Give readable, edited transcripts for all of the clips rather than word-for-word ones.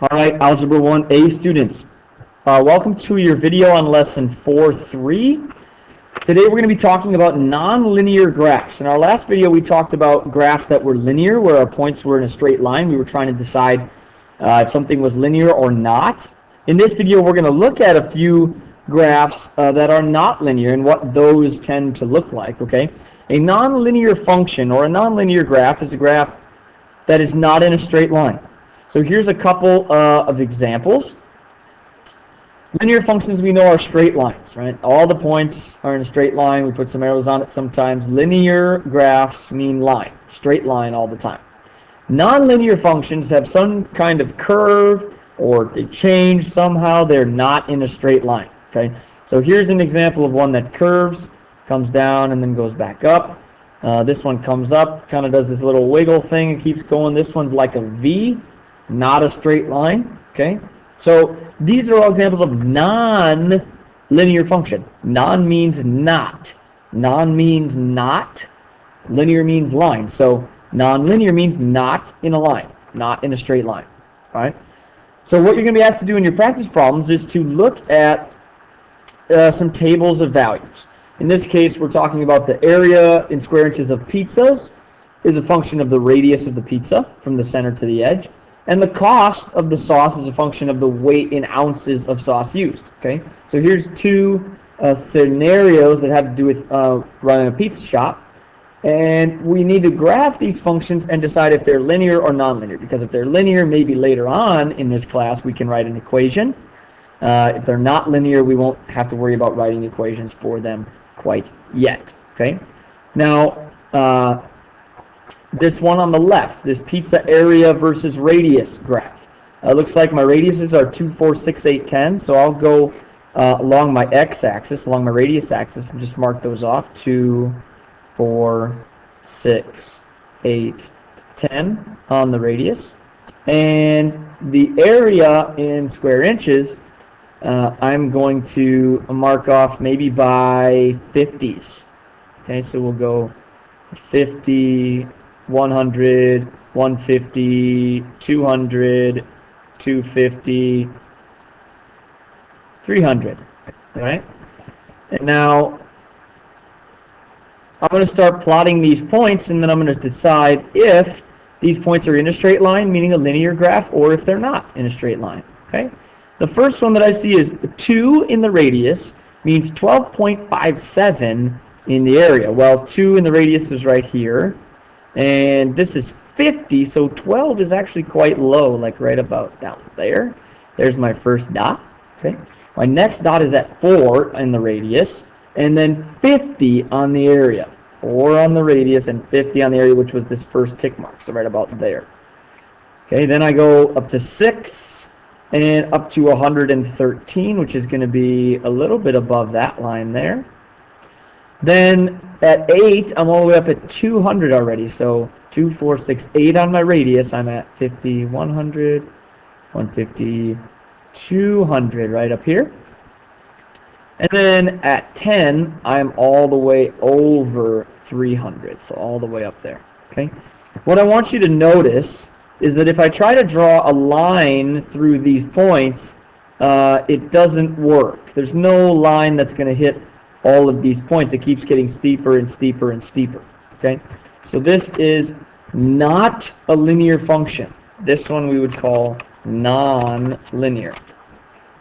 All right, Algebra 1A students, welcome to your video on lesson 4.3. Today we're going to be talking about nonlinear graphs. In our last video we talked about graphs that were linear, where our points were in a straight line. We were trying to decide if something was linear or not. In this video we're going to look at a few graphs that are not linear and what those tend to look like. Okay, a nonlinear function or a nonlinear graph is a graph that is not in a straight line. So here's a couple of examples. Linear functions we know are straight lines, right? All the points are in a straight line. We put some arrows on it sometimes. Linear graphs mean line, straight line all the time. Nonlinear functions have some kind of curve or they change somehow. They're not in a straight line, okay? So here's an example of one that curves, comes down and then goes back up. This one comes up, kind of does this little wiggle thing and keeps going. This one's like a V. Not a straight line, okay? So these are all examples of non-linear function. Non means not. Non means not. Linear means line. So non-linear means not in a line, not in a straight line, all right? So what you're going to be asked to do in your practice problems is to look at some tables of values. In this case, we're talking about the area in square inches of pizzas is a function of the radius of the pizza from the center to the edge. And the cost of the sauce is a function of the weight in ounces of sauce used. Okay, so here's two scenarios that have to do with running a pizza shop, and we need to graph these functions and decide if they're linear or nonlinear. Because if they're linear, maybe later on in this class we can write an equation. If they're not linear, we won't have to worry about writing equations for them quite yet. Okay, now. This one on the left, this pizza area versus radius graph. Looks like my radiuses are 2, 4, 6, 8, 10. So I'll go along my x-axis, along my radius axis, and just mark those off. 2, 4, 6, 8, 10 on the radius. And the area in square inches, I'm going to mark off maybe by 50s. Okay, so we'll go 50, 100, 150, 200, 250, 300, all right? And now I'm going to start plotting these points, and then I'm going to decide if these points are in a straight line, meaning a linear graph, or if they're not in a straight line, okay? The first one that I see is 2 in the radius means 12.57 in the area. Well, 2 in the radius is right here. And this is 50, so 12 is actually quite low, like right about down there. There's my first dot. Okay. My next dot is at 4 in the radius, and then 50 on the area. 4 on the radius and 50 on the area, which was this first tick mark, so right about there. Okay, then I go up to 6 and up to 113, which is going to be a little bit above that line there. Then at 8, I'm all the way up at 200 already. So 2, 4, 6, 8 on my radius. I'm at 50, 100, 150, 200 right up here. And then at 10, I'm all the way over 300. So all the way up there. Okay. What I want you to notice is that if I try to draw a line through these points, it doesn't work. There's no line that's going to hit all of these points. It keeps getting steeper and steeper and steeper. Okay, so this is not a linear function. This one we would call non-linear.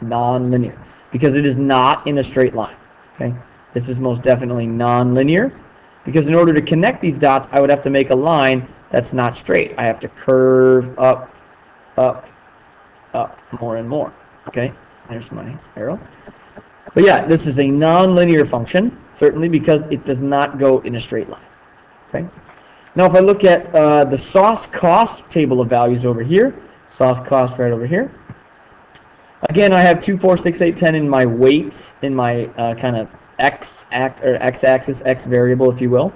Non-linear, because it is not in a straight line. Okay, this is most definitely non-linear, because in order to connect these dots, I would have to make a line that's not straight. I have to curve up, up, up, more and more. Okay, there's my arrow. But yeah, this is a nonlinear function, certainly because it does not go in a straight line. Okay. Now if I look at the sauce cost table of values over here, sauce cost right over here. Again, I have 2, 4, 6, 8, 10 in my weights, in my kind of x-axis, x variable, if you will.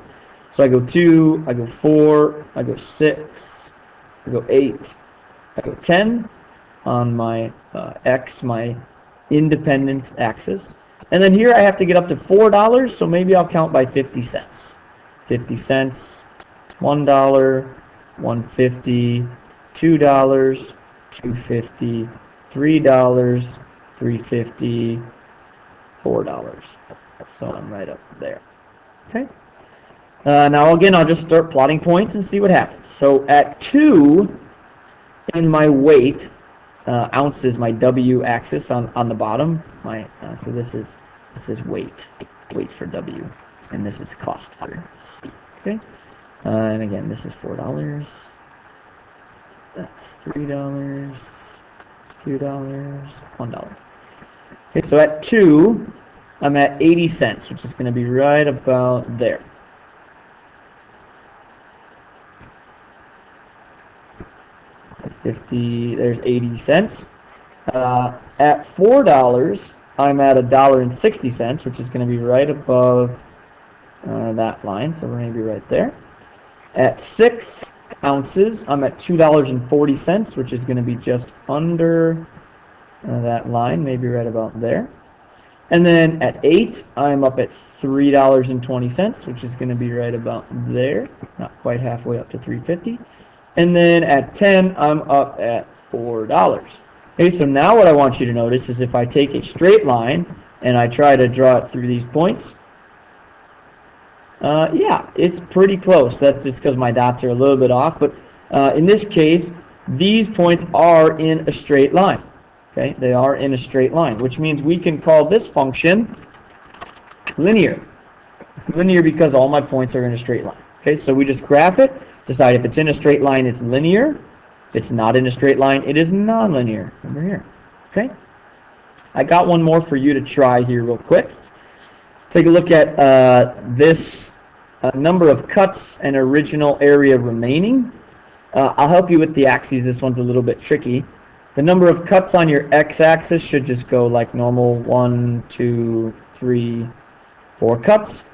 So I go 2, I go 4, I go 6, I go 8, I go 10 on my x, my independent axis. And then here I have to get up to $4, so maybe I'll count by 50 cents. 50 cents, $1, $1.50, $2, $2.50, $3, $3.50, $4. So I'm right up there. Okay. Now again, I'll just start plotting points and see what happens. So at 2 in my weight, ounces, my W axis on the bottom. So this is weight for W, and this is cost for C. Okay. And again, this is $4. That's $3, $2, $1. Okay, so at 2, I'm at 80 cents, which is going to be right about there. There's 80 cents. At $4, I'm at $1.60, which is going to be right above that line, so we're going to be right there. At 6 ounces, I'm at $2.40, which is going to be just under that line, maybe right about there. And then at 8, I'm up at $3.20, which is going to be right about there, not quite halfway up to $3.50. And then at 10, I'm up at $4. Okay, so now what I want you to notice is if I take a straight line and I try to draw it through these points, yeah, it's pretty close. That's just because my dots are a little bit off. But in this case, these points are in a straight line. Okay, they are in a straight line, which means we can call this function linear. It's linear because all my points are in a straight line. Okay, so we just graph it, decide if it's in a straight line, it's linear. If it's not in a straight line, it is nonlinear. Over here. Okay, I got one more for you to try here real quick. Take a look at this number of cuts and original area remaining. I'll help you with the axes. This one's a little bit tricky. The number of cuts on your x-axis should just go like normal, 1, 2, 3, 4 cuts.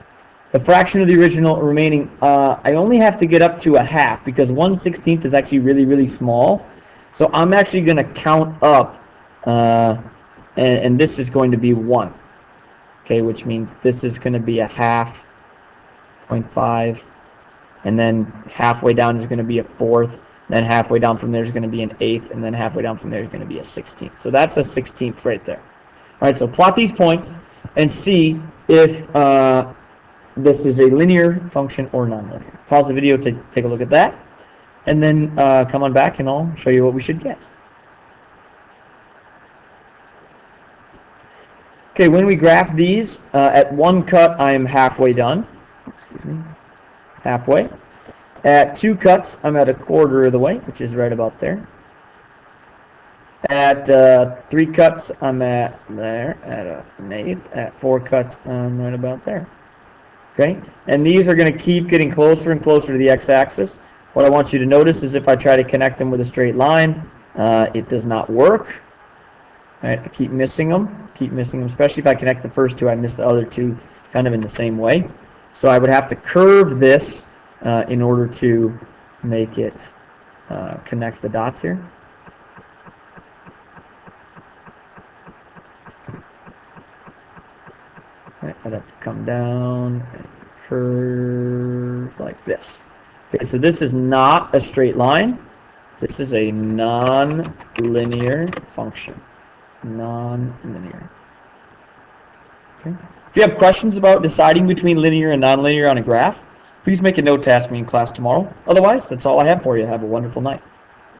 The fraction of the original remaining, I only have to get up to a half because 1/16 is actually really, really small. So I'm actually going to count up, and this is going to be 1. Okay, which means this is going to be a half, 0.5, and then halfway down is going to be a fourth, then halfway down from there is going to be an eighth, and then halfway down from there is going to be a 16th. So that's a 16th right there. All right, so plot these points and see if this is a linear function or nonlinear. Pause the video to take a look at that, and then come on back and I'll show you what we should get. Okay, when we graph these, at 1 cut I am halfway done. Excuse me, halfway. At 2 cuts I'm at 1/4 of the way, which is right about there. At 3 cuts I'm at there, at 1/8. At 4 cuts I'm right about there. Okay, and these are going to keep getting closer and closer to the x-axis. What I want you to notice is if I try to connect them with a straight line, it does not work. All right, I keep missing them, especially if I connect the first 2, I miss the other 2 kind of in the same way. So I would have to curve this in order to make it connect the dots here. Right, I'd have to come down and curve like this. Okay, so this is not a straight line. This is a non-linear function. Non-linear. Okay. If you have questions about deciding between linear and nonlinear on a graph, please make a note to ask me in class tomorrow. Otherwise, that's all I have for you. Have a wonderful night.